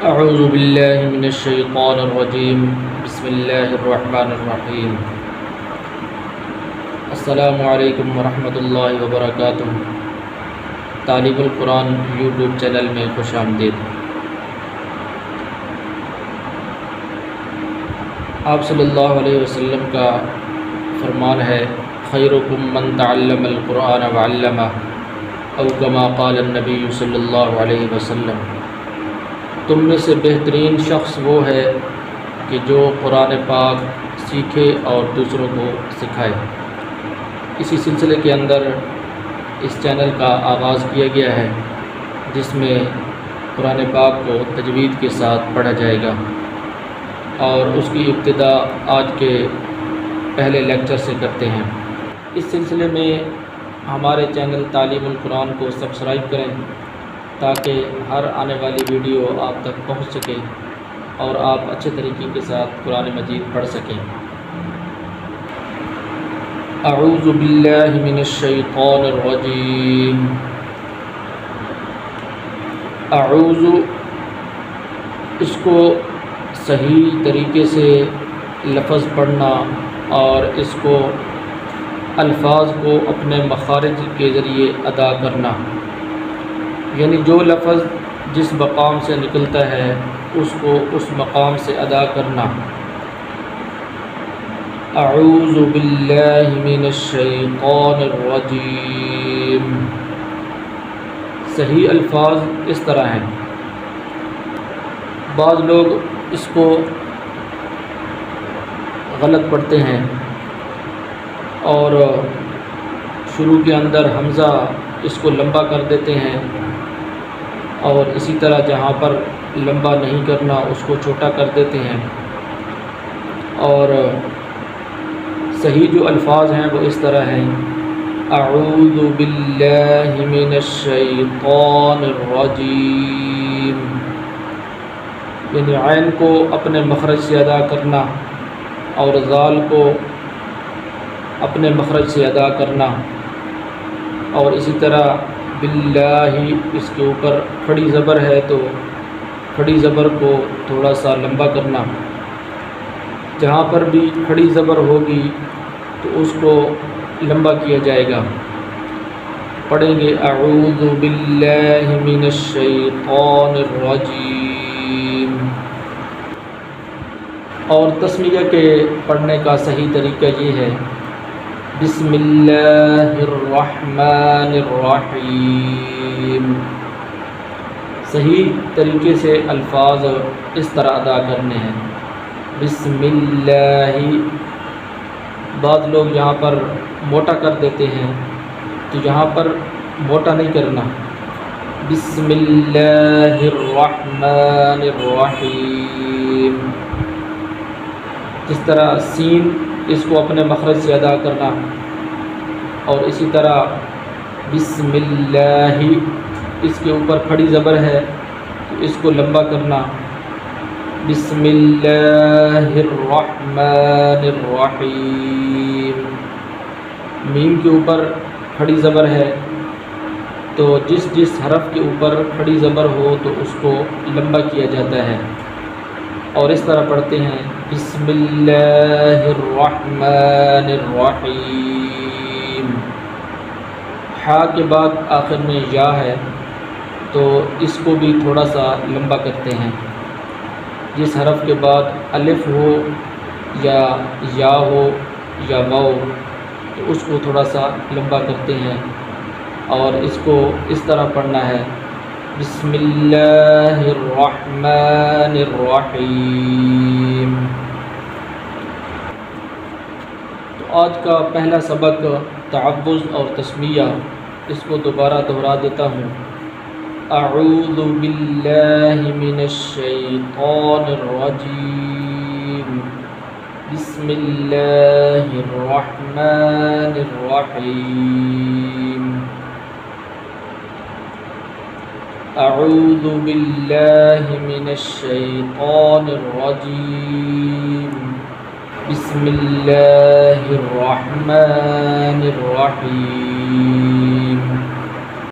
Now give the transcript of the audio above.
اعوذ باللہ من الشیطان الرجیم بسم اللہ الرحمن الرحیم السلام علیکم ورحمۃ اللہ وبرکاتہ۔ طالب القرآن یوٹیوب چینل میں خوش آمدید۔ آپ صلی اللہ علیہ وسلم کا فرمان ہے، خیرکم من تعلم القرآن وعلمہ او کما قال النبی صلی اللہ علیہ وسلم۔ تم میں سے بہترین شخص وہ ہے کہ جو قرآن پاک سیکھے اور دوسروں کو سکھائے۔ اسی سلسلے کے اندر اس چینل کا آغاز کیا گیا ہے، جس میں قرآن پاک کو تجوید کے ساتھ پڑھا جائے گا، اور اس کی ابتدا آج کے پہلے لیکچر سے کرتے ہیں۔ اس سلسلے میں ہمارے چینل تعلیم القرآن کو سبسکرائب کریں تاکہ ہر آنے والی ویڈیو آپ تک پہنچ سکے اور آپ اچھے طریقے کے ساتھ قرآن مجید پڑھ سکیں۔ اعوذ باللہ من الشیطان الرجیم۔ اعوذ، اس کو صحیح طریقے سے لفظ پڑھنا اور اس کو الفاظ کو اپنے مخارج کے ذریعے ادا کرنا، یعنی جو لفظ جس مقام سے نکلتا ہے اس کو اس مقام سے ادا کرنا۔ اعوذ باللہ من الشیطان الرجیم۔ صحیح الفاظ اس طرح ہیں۔ بعض لوگ اس کو غلط پڑھتے ہیں اور شروع کے اندر حمزہ اس کو لمبا کر دیتے ہیں، اور اسی طرح جہاں پر لمبا نہیں کرنا اس کو چھوٹا کر دیتے ہیں، اور صحیح جو الفاظ ہیں وہ اس طرح ہیں، اعوذ باللہ من الشیطان الرجیم، یعنی عین کو اپنے مخرج سے ادا کرنا اور ذال کو اپنے مخرج سے ادا کرنا، اور اسی طرح باللہ اس کے اوپر کھڑی زبر ہے تو کھڑی زبر کو تھوڑا سا لمبا کرنا، جہاں پر بھی کھڑی زبر ہوگی تو اس کو لمبا کیا جائے گا۔ پڑھیں گے اعوذ باللہ من الشیطان الرجیم۔ اور تسمیہ کے پڑھنے کا صحیح طریقہ یہ ہے، بسم اللہ الرحمن الرحیم۔ صحیح طریقے سے الفاظ اس طرح ادا کرنے ہیں، بسم اللہ۔ بعض لوگ یہاں پر موٹا کر دیتے ہیں، تو یہاں پر موٹا نہیں کرنا، بسم اللہ الرحمن الرحیم۔ جس طرح سین اس کو اپنے مخرج سے ادا کرنا، اور اسی طرح بسم اللہ اس کے اوپر کھڑی زبر ہے تو اس کو لمبا کرنا، بسم اللہ الرحمن الرحیم۔ میم کے اوپر کھڑی زبر ہے تو جس حرف کے اوپر کھڑی زبر ہو تو اس کو لمبا کیا جاتا ہے، اور اس طرح پڑھتے ہیں، بسم اللہ الرحمن الرحیم۔ ہا کے بعد آخر میں یا ہے تو اس کو بھی تھوڑا سا لمبا کرتے ہیں۔ جس حرف کے بعد الف ہو یا ہو یا واو تو اس کو تھوڑا سا لمبا کرتے ہیں، اور اس کو اس طرح پڑھنا ہے، بسم اللہ الرحمن الرحیم۔ تو آج کا پہلا سبق تعوذ اور تسمیہ، اس کو دوبارہ دہرا دیتا ہوں، اعوذ باللہ من الشیطان الرجیم، بسم اللہ الرحمن الرحیم۔ اعوذ باللہ من الشیطان الرجیم، بسم اللہ الرحمن الرحیم۔